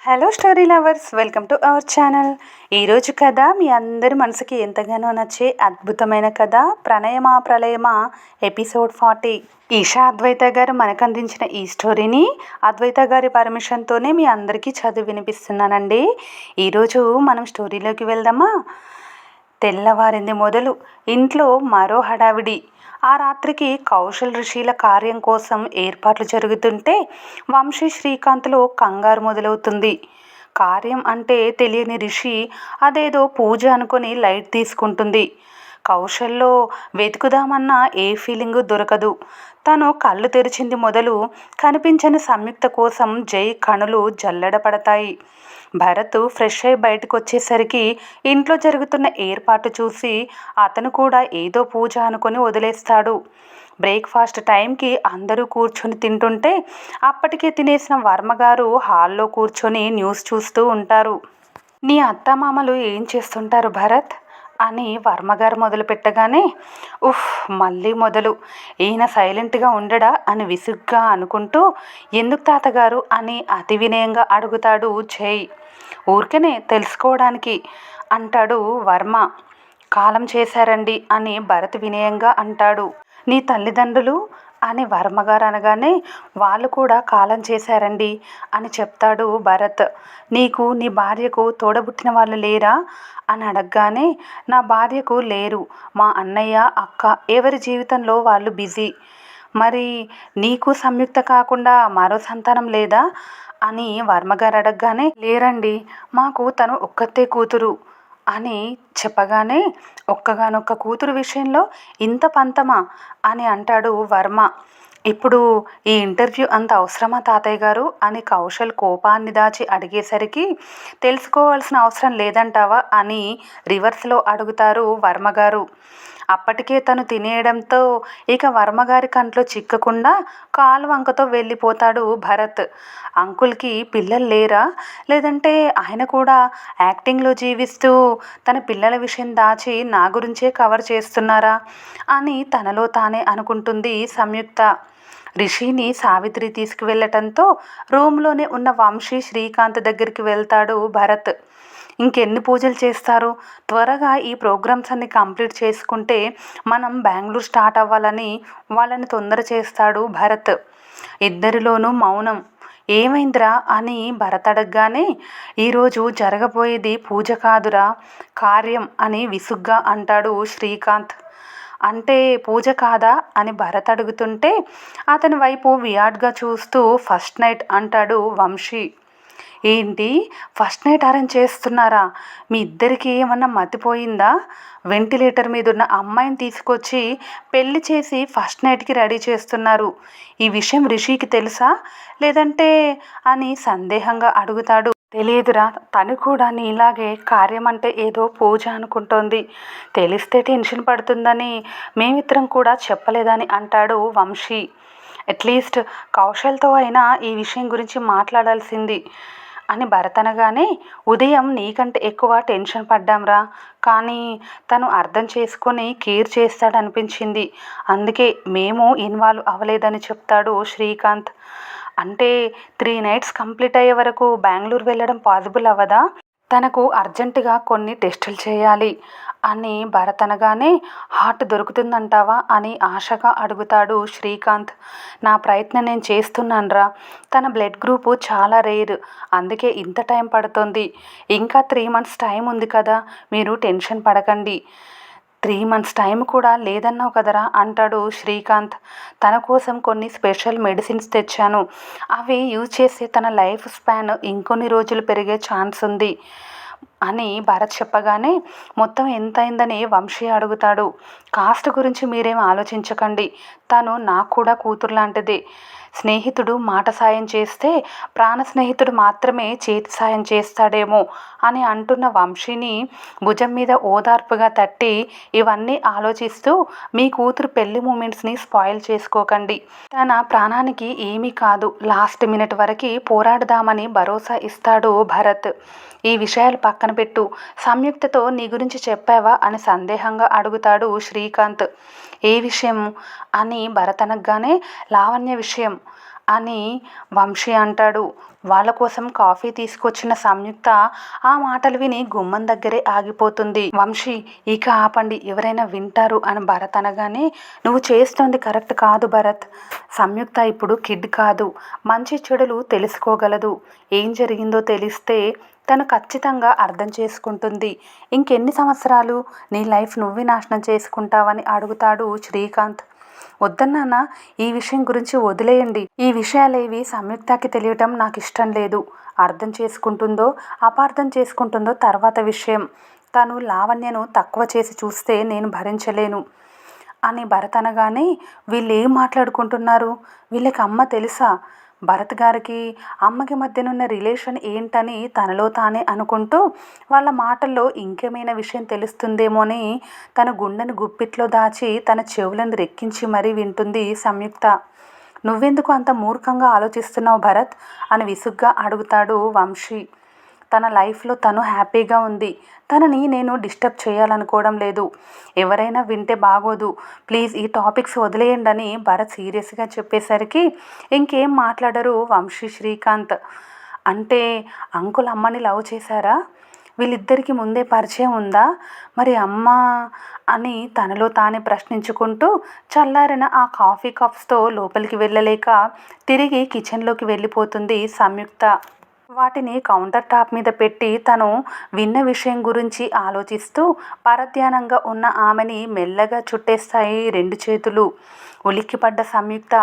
Hello story lovers, welcome to our channel. ఈరోజు కథ మీ అందరి మనసుకి ఎంతగానో నచ్చే అద్భుతమైన కథ ప్రణయమా ప్రళయమా ఎపిసోడ్ 40. ఈషా అద్వైత గారు మనకు అందించిన ఈ స్టోరీని అద్వైత గారి పర్మిషన్తోనే మీ అందరికీ చదివి వినిపిస్తున్నానండి. ఈరోజు మనం స్టోరీలోకి వెళ్దామా. తెల్లవారింది మొదలు ఇంట్లో మరో హడావిడి. ఆ రాత్రికి కౌశల్ ఋషిల కార్యం కోసం ఏర్పాట్లు జరుగుతుంటే వంశీ శ్రీకాంత్లో కంగారు మొదలవుతుంది. కార్యం అంటే తెలియని రిషి అదేదో పూజ అనుకొని లైట్ తీసుకుంటుంది. కౌశల్లో వెతుకుదామన్నా ఏ ఫీలింగు దొరకదు. తను కళ్ళు తెరిచింది మొదలు కనిపించని సంయుక్త కోసం జై కణులు జల్లెడ పడతాయి. భరత్ ఫ్రెష్ అయి బయటకు వచ్చేసరికి ఇంట్లో జరుగుతున్న ఏర్పాటు చూసి అతను కూడా ఏదో పూజ అనుకొని వదిలేస్తాడు. బ్రేక్ఫాస్ట్ టైంకి అందరూ కూర్చొని తింటుంటే అప్పటికే తినేసిన వర్మగారు హాల్లో కూర్చొని న్యూస్ చూస్తూ ఉంటారు. నీ అత్తమామలు ఏం చేస్తుంటారు భరత్ అని వర్మగారు మొదలు పెట్టగానే, ఉఫ్ మళ్ళీ మొదలు, ఈయన సైలెంట్గా ఉండడా అని విసుగ్గా అనుకుంటూ, ఎందుకు తాతగారు అని అతి వినయంగా అడుగుతాడు జై. ఊరికనే తెలుసుకోవడానికి అంటాడు వర్మ. కాలం చేశారండి అని భరత్ వినయంగా అంటాడు. నీ తల్లిదండ్రులు అని వర్మగారు అనగానే, వాళ్ళు కూడా కాలం చేశారండి అని చెప్తాడు భరత్. నీకు నీ భార్యకు తోడబుట్టిన వాళ్ళు లేరా అని అడగగానే, నా భార్యకు లేరు, మా అన్నయ్య అక్క ఎవరి జీవితంలో వాళ్ళు బిజీ. మరి నీకు సంయుక్త కాకుండా మరో సంతానం లేదా అని వర్మగారు అడగగానే, లేరండి, మాకు తను ఒక్కతే కూతురు అని చెప్పగానే, ఒక్కగానొక్క కూతురు విషయంలో ఇంత పంతమా అని అంటాడు వర్మ. ఇప్పుడు ఈ ఇంటర్వ్యూ అంత అవసరమా తాతయ్య గారు అని కౌశల్ కోపాన్ని దాచి అడిగేసరికి, తెలుసుకోవాల్సిన అవసరం లేదంటావా అని రివర్స్లో అడుగుతారు వర్మగారు. అప్పటికే తను తినేయడంతో ఇక వర్మగారి కంట్లో చిక్కకుండా కాలు వంకతో వెళ్ళిపోతాడు భరత్. అంకుల్కి పిల్లలు లేరా, లేదంటే ఆయన కూడా యాక్టింగ్లో జీవిస్తూ తన పిల్లల విషయం దాచి నా గురించే కవర్ చేస్తున్నారా అని తనలో తానే అనుకుంటుంది సంయుక్త. రిషిని సావిత్రి తీసుకువెళ్ళటంతో రూమ్లోనే ఉన్న వంశీ శ్రీకాంత్ దగ్గరికి వెళ్తాడు భరత్. ఇంకెన్ని పూజలు చేస్తారు, త్వరగా ఈ ప్రోగ్రామ్స్ అన్ని కంప్లీట్ చేసుకుంటే మనం బెంగళూరు స్టార్ట్ అవ్వాలని వాళ్ళని తొందర చేస్తాడు భరత్. ఇద్దరిలోనూ మౌనం. ఏమైందిరా అని భరత్ అడగగానే, ఈరోజు జరగబోయేది పూజ కాదురా, కార్యం అని విసుగ్గా అంటాడు శ్రీకాంత్. అంటే పూజ కాదా అని భరత్ అడుగుతుంటే అతని వైపు వియాడ్గా చూస్తూ ఫస్ట్ నైట్ అంటాడు వంశీ. ఏంటి ఫస్ట్ నైట్ అరేంజ్ చేస్తున్నారా, మీ ఇద్దరికి ఏమన్నా మతిపోయిందా, వెంటిలేటర్ మీద ఉన్న అమ్మాయిని తీసుకొచ్చి పెళ్లి చేసి ఫస్ట్ నైట్కి రెడీ చేస్తున్నారు, ఈ విషయం రిషికి తెలుసా లేదంటే అని సందేహంగా అడుగుతాడు. తెలియదురా, తను కూడా నీలాగే కార్యం అంటే ఏదో పూజ అనుకుంటోంది, తెలిస్తే టెన్షన్ పడుతుందని మేమిద్దరం కూడా చెప్పలేదని అంటాడు వంశీ. అట్లీస్ట్ కౌశల్తో అయినా ఈ విషయం గురించి మాట్లాడాల్సింది అని భరత్ అనగానే, ఉదయం నీకంటే ఎక్కువ టెన్షన్ పడ్డాంరా, కానీ తను అర్థం చేసుకొని కేర్ చేస్తాడనిపించింది, అందుకే మేము ఇన్వాల్వ్ అవ్వలేదని చెప్తాడు శ్రీకాంత్. అంటే 3 నైట్స్ కంప్లీట్ అయ్యే వరకు బెంగళూరు వెళ్ళడం పాసిబుల్ అవ్వదా, తనకు అర్జెంటుగా కొన్ని టెస్టులు చేయాలి అని భరత్ అనగానే, హార్ట్ దొరుకుతుందంటావా అని ఆశగా అడుగుతాడు శ్రీకాంత్. నా ప్రయత్నం నేను చేస్తున్నానురా, తన బ్లడ్ గ్రూపు చాలా రేర్, అందుకే ఇంత టైం పడుతుంది, ఇంకా 3 మంత్స్ టైం ఉంది కదా, మీరు టెన్షన్ పడకండి. 3 మంత్స్ టైం కూడా లేదన్నావు కదరా అంటాడు శ్రీకాంత్. తన కోసం కొన్ని స్పెషల్ మెడిసిన్స్ తెచ్చాను, అవి యూజ్ చేస్తే తన లైఫ్ స్పాన్ ఇంకొన్ని రోజులు పెరిగే ఛాన్స్ ఉంది అని భరత్ చెప్పగానే, మొత్తం ఎంత అయిందని వంశీ అడుగుతాడు. కాస్ట్ గురించి మీరేం ఆలోచించకండి, తను నాకు కూడా కూతురు లాంటిదే, స్నేహితుడు మాట సాయం చేస్తే ప్రాణ స్నేహితుడు మాత్రమే చేతి సాయం చేస్తాడేమో అని అంటున్న వంశీని భుజం మీద ఓదార్పుగా తట్టి, ఇవన్నీ ఆలోచిస్తూ మీ కూతురు పెళ్లి మూమెంట్స్ని స్పాయిల్ చేసుకోకండి, తన ప్రాణానికి ఏమీ కాదు, లాస్ట్ మినిట్ వరకు పోరాడదామని భరోసా ఇస్తాడు భరత్. ఈ విషయాలు పక్కన పెట్టు, సంయుక్తతో నీ గురించి చెప్పావా అని సందేహంగా అడుగుతాడు శ్రీకాంత్. ఏ విషయం అని భరత్ అనగానే, లావణ్య విషయం అని వంశీ అంటాడు. వాళ్ళ కోసం కాఫీ తీసుకొచ్చిన సంయుక్త ఆ మాటలు విని గుమ్మం దగ్గరే ఆగిపోతుంది. వంశీ, ఇక ఆపండి, ఎవరైనా వింటారు అని భరత్ అనగానే, నువ్వు చేస్తోంది కరెక్ట్ కాదు భరత్. సంయుక్త ఇప్పుడు కిడ్ కాదు, మంచి చెడులు తెలుసుకోగలదు. ఏం జరిగిందో తెలిస్తే తను ఖచ్చితంగా అర్థం చేసుకుంటుంది. ఇంకెన్ని సంవత్సరాలు నీ లైఫ్ నువ్వే నాశనం చేసుకుంటావని అడుగుతాడు శ్రీకాంత్. వద్దన్నాన్న, ఈ విషయం గురించి వదిలేయండి. ఈ విషయాలేవి సంయుక్తకి తెలియటం నాకు ఇష్టం లేదు. అర్థం చేసుకుంటుందో అపార్థం చేసుకుంటుందో తర్వాత విషయం. తను లావణ్యను తక్కువ చేసి చూస్తే నేను భరించలేను అని భరత్ అనగానే, వీళ్ళు ఏం మాట్లాడుకుంటున్నారు? వీళ్ళకి అమ్మ తెలుసా? భరత్ గారికి అమ్మకి మధ్యనున్న రిలేషన్ ఏంటని తనలో తానే అనుకుంటూ వాళ్ళ మాటల్లో ఇంకేమైనా విషయం తెలుస్తుందేమో అని తన గుండెను గుప్పిట్లో దాచి తన చెవులను రెక్కించి మరీ వింటుంది సంయుక్త. నువ్వెందుకు అంత మూర్ఖంగా ఆలోచిస్తున్నావు భరత్ అని విసుగ్గా అడుగుతాడు వంశీ. తన లైఫ్లో తను హ్యాపీగా ఉంది. తనని నేను డిస్టర్బ్ చేయాలనుకోవడం లేదు. ఎవరైనా వింటే బాగోదు. ప్లీజ్ ఈ టాపిక్స్ వదిలేయండి అని భరత్ సీరియస్గా చెప్పేసరికి ఇంకేం మాట్లాడరు వంశీ శ్రీకాంత్. అంటే అంకుల్ అమ్మని లవ్ చేశారా? వీళ్ళిద్దరికీ ముందే పరిచయం ఉందా? మరి అమ్మ అని తనలో తానే ప్రశ్నించుకుంటూ చల్లారిన ఆ కాఫీ కప్స్తో లోపలికి వెళ్ళలేక తిరిగి కిచెన్లోకి వెళ్ళిపోతుంది సంయుక్త. వాటిని కౌంటర్ టాప్ మీద పెట్టి తను విన్న విషయం గురించి ఆలోచిస్తూ పరధ్యానంగా ఉన్న ఆమెని మెల్లగా చుట్టేస్తాయి రెండు చేతులు. ఉలిక్కిపడ్డ సంయుక్త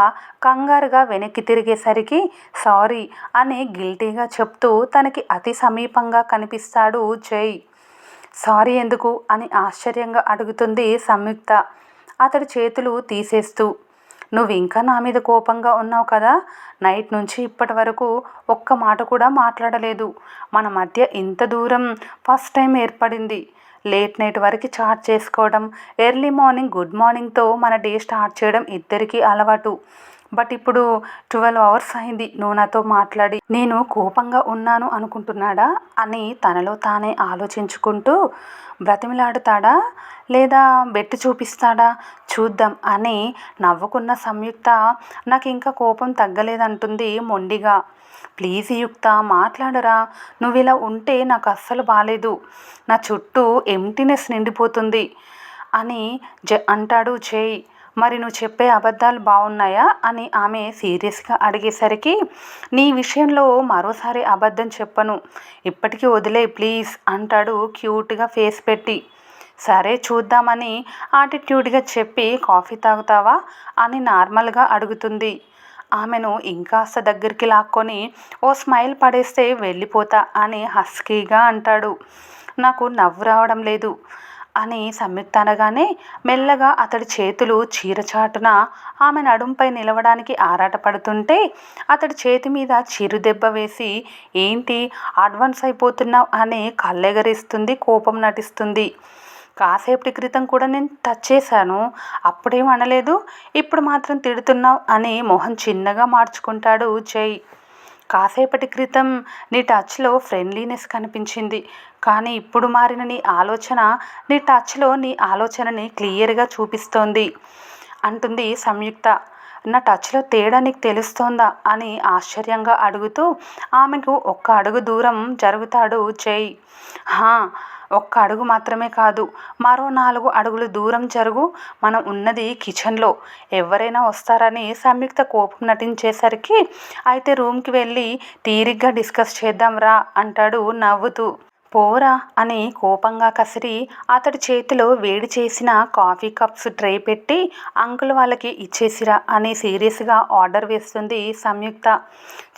కంగారుగా వెనక్కి తిరిగేసరికి సారీ అని గిల్టీగా చెప్తూ తనకి అతి సమీపంగా కనిపిస్తాడు జై. సారీ ఎందుకు అని ఆశ్చర్యంగా అడుగుతుంది సంయుక్త అతడి చేతులు తీసేస్తూ. నువ్వు ఇంకా నా మీద కోపంగా ఉన్నావు కదా? నైట్ నుంచి ఇప్పటి వరకు ఒక్క మాట కూడా మాట్లాడలేదు. మన మధ్య ఇంత దూరం ఫస్ట్ టైం ఏర్పడింది. లేట్ నైట్ వరకు చాట్ చేసుకోవడం, ఎర్లీ మార్నింగ్ గుడ్ మార్నింగ్తో మన డే స్టార్ట్ చేయడం ఇద్దరికీ అలవాటు. బట్ ఇప్పుడు 12 అవర్స్ అయింది నువ్వు నాతో మాట్లాడి. నేను కోపంగా ఉన్నాను అనుకుంటున్నాడా అని తనలో తానే ఆలోచించుకుంటూ బ్రతిమిలాడుతాడా లేదా బెట్టి చూపిస్తాడా చూద్దాం అని నవ్వుకున్న సంయుక్త నాకు ఇంకా కోపం తగ్గలేదంటుంది మొండిగా. ప్లీజ్ యుక్త మాట్లాడరా, నువ్వు ఇలా ఉంటే నాకు అస్సలు బాలేదు. నా చుట్టూ ఎంటీనెస్ నిండిపోతుంది అని అంటాడు జై. మరి నువ్వు చెప్పే అబద్ధాలు బాగున్నాయా అని ఆమె సీరియస్గా అడిగేసరికి, నీ విషయంలో మరోసారి అబద్ధం చెప్పను, ఇప్పటికీ వదిలే ప్లీజ్ అంటాడు క్యూట్గా ఫేస్ పెట్టి. సరే చూద్దామని ఆటిట్యూడ్గా చెప్పి కాఫీ తాగుతావా అని నార్మల్గా అడుగుతుంది. ఆమెను ఇంకాస్త దగ్గరికి లాక్కొని ఓ స్మైల్ పడేస్తే వెళ్ళిపోతా అని హస్కీగా అంటాడు. నాకు నవ్వు రావడం లేదు అని సంయుక్త అనగానే మెల్లగా అతడి చేతులు చీరచాటున ఆమె నడుంపై నిలవడానికి ఆరాటపడుతుంటే అతడి చేతి మీద చిరుదెబ్బ వేసి, ఏంటి అడ్వాన్స్ అయిపోతున్నావు అని కళ్ళెగరిస్తుంది, కోపం నటిస్తుంది. కాసేపటి క్రితం కూడా నేను టచ్ చేశాను, అప్పుడేం అనలేదు, ఇప్పుడు మాత్రం తిడుతున్నావు అని మొహం చిన్నగా మార్చుకుంటాడు జై. కాసేపటి క్రితం నీ టచ్లో ఫ్రెండ్లీనెస్ కనిపించింది, కానీ ఇప్పుడు మారిన నీ ఆలోచన నీ టచ్లో నీ ఆలోచనని క్లియర్గా చూపిస్తోంది అంటుంది సంయుక్త. నా టచ్లో తేడా నీకు తెలుస్తోందా అని ఆశ్చర్యంగా అడుగుతూ ఆమెకు ఒక్క అడుగు దూరం జరుగుతాడు జై. ఒక్క అడుగు మాత్రమే కాదు, మరో 4 అడుగులు దూరం జరుగు, మనం ఉన్నది కిచెన్లో, ఎవరైనా వస్తారని సంయుక్త కోపం నటించేసరికి, అయితే రూమ్కి వెళ్ళి తీరిగ్గా డిస్కస్ చేద్దాం రా అంటాడు నవ్వుతూ. పోరా అని కోపంగా కసిరి అతడి చేతిలో వేడి చేసిన కాఫీ కప్స్ ట్రే పెట్టి అంకుల్ వాళ్ళకి ఇచ్చేసిరా అని సీరియస్గా ఆర్డర్ వేస్తుంది సంయుక్త.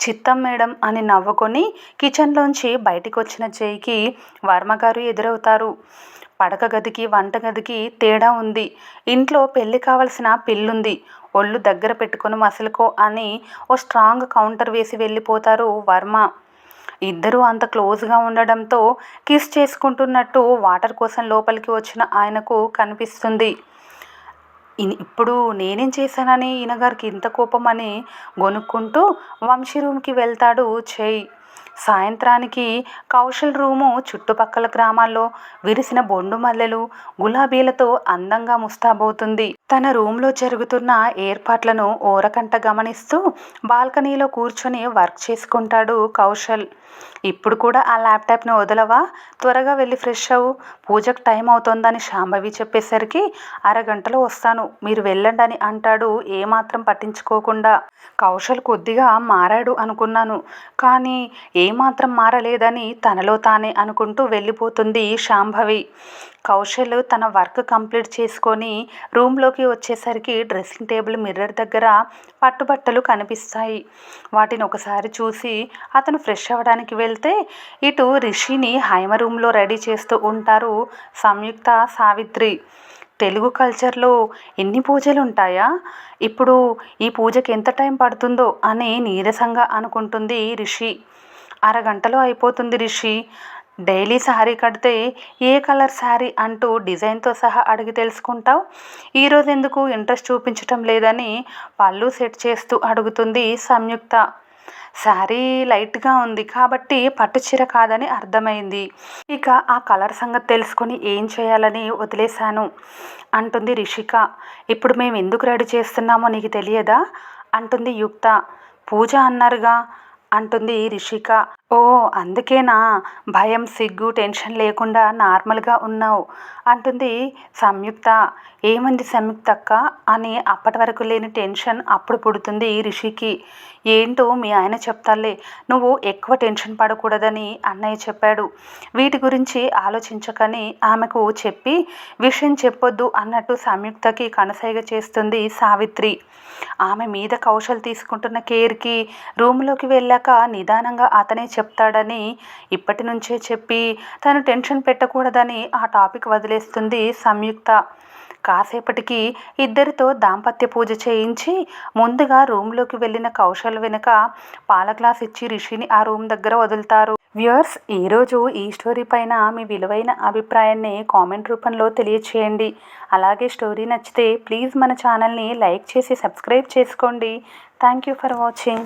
చిత్తం మేడం అని నవ్వుకొని కిచెన్లోంచి బయటికి వచ్చిన జైకి వర్మగారు ఎదురవుతారు. పడక గదికి వంటగదికి తేడా ఉంది. ఇంట్లో పెళ్ళి కావలసిన పిల్లుంది, ఒళ్ళు దగ్గర పెట్టుకొని మసలుకో అని ఓ స్ట్రాంగ్ కౌంటర్ వేసి వెళ్ళిపోతారు వర్మ. ఇద్దరూ అంత క్లోజ్గా ఉండడంతో కిస్ చేసుకుంటున్నట్టు వాటర్ కోసం లోపలికి వచ్చిన ఆయనకు కనిపిస్తుంది. ఇప్పుడు నేనేం చేశానని ఈయనగారికి ఇంత కోపం అని గొనుక్కుంటూ వంశీ రూమ్కి వెళ్తాడు జై. సాయంత్రానికి కౌశల్ రూము చుట్టుపక్కల గ్రామాల్లో విరిసిన బొండు మల్లెలు గులాబీలతో అందంగా ముస్తాబవుతుంది. తన రూమ్లో జరుగుతున్న ఏర్పాట్లను ఓరకంట గమనిస్తూ బాల్కనీలో కూర్చొని వర్క్ చేసుకుంటాడు కౌశల్. ఇప్పుడు కూడా ఆ ల్యాప్టాప్ని వదలవా, త్వరగా వెళ్ళి ఫ్రెష్ అవ్వు, పూజకు టైం అవుతోందని శాంభవి చెప్పేసరికి అరగంటలో వస్తాను, మీరు వెళ్ళండి అని అంటాడు ఏమాత్రం పట్టించుకోకుండా. కౌశల్ కొద్దిగా మారాడు అనుకున్నాను, కానీ ఏమాత్రం మారలేదని తనలో తానే అనుకుంటూ వెళ్ళిపోతుంది శాంభవి. కౌశల్ తన వర్క్ కంప్లీట్ చేసుకొని రూమ్లోకి వచ్చేసరికి డ్రెస్సింగ్ టేబుల్ మిర్రర్ దగ్గర పట్టుబట్టలు కనిపిస్తాయి. వాటిని ఒకసారి చూసి అతను ఫ్రెష్ అవ్వడానికి వెళ్తే ఇటు రిషిని హైమ రూమ్లో రెడీ చేస్తూ ఉంటారు సంయుక్త, సావిత్రి. తెలుగు కల్చర్లో ఎన్ని పూజలు ఉంటాయా, ఇప్పుడు ఈ పూజకి ఎంత టైం పడుతుందో అని నీరసంగా అనుకుంటుంది రిషి. అరగంటలో అయిపోతుంది రిషి, డైలీ శారీ కడితే ఏ కలర్ శారీ అంటూ డిజైన్తో సహా అడిగి తెలుసుకుంటావు, ఈరోజు ఎందుకు ఇంట్రెస్ట్ చూపించటం లేదని పళ్ళు సెట్ చేస్తూ అడుగుతుంది సంయుక్త. శారీ లైట్గా ఉంది కాబట్టి పట్టు చీర కాదని అర్థమైంది, ఇక ఆ కలర్ సంగతి తెలుసుకొని ఏం చేయాలని వదిలేశాను అంటుంది రిషిక. ఇప్పుడు మేము ఎందుకు రెడీ చేస్తున్నామో నీకు తెలియదా అంటుంది యుక్త. పూజ అన్నారుగా అంటుంది రిషిక. ఓ అందుకేనా భయం, సిగ్గు, టెన్షన్ లేకుండా నార్మల్గా ఉన్నావు అంటుంది సంయుక్త. ఏమంది సంయుక్త అక్క అని అప్పటి వరకు లేని టెన్షన్ అప్పుడు పుడుతుంది రిషికి. ఏంటో మీ ఆయన చెప్తాలే, నువ్వు ఎక్కువ టెన్షన్ పడకూడదని అన్నయ్య చెప్పాడు, వీటి గురించి ఆలోచించకని ఆమెకు చెప్పి విషయం చెప్పొద్దు అన్నట్టు సంయుక్తకి కనుసైగ చేస్తుంది సావిత్రి. ఆమె మీద కౌశల్ తీసుకుంటున్న కేర్కి రూమ్లోకి వెళ్ళాక నిదానంగా అతనే చెప్తాడని ఇప్పటి నుంచే చెప్పి తను టెన్షన్ పెట్టకూడదని ఆ టాపిక్ వదిలేస్తుంది సంయుక్త. కాసేపటికి ఇద్దరితో దాంపత్య పూజ చేయించి ముందుగా రూమ్లోకి వెళ్ళిన కౌశల్ వెనుక పాల గ్లాస్ ఇచ్చి రిషిని ఆ రూమ్ దగ్గర వదులుతారు. వ్యూయర్స్, ఈరోజు ఈ స్టోరీ పైన మీ విలువైన అభిప్రాయాన్ని కామెంట్ రూపంలో తెలియచేయండి. అలాగే స్టోరీ నచ్చితే ప్లీజ్ మన ఛానల్ని లైక్ చేసి సబ్స్క్రైబ్ చేసుకోండి. Thank you for watching.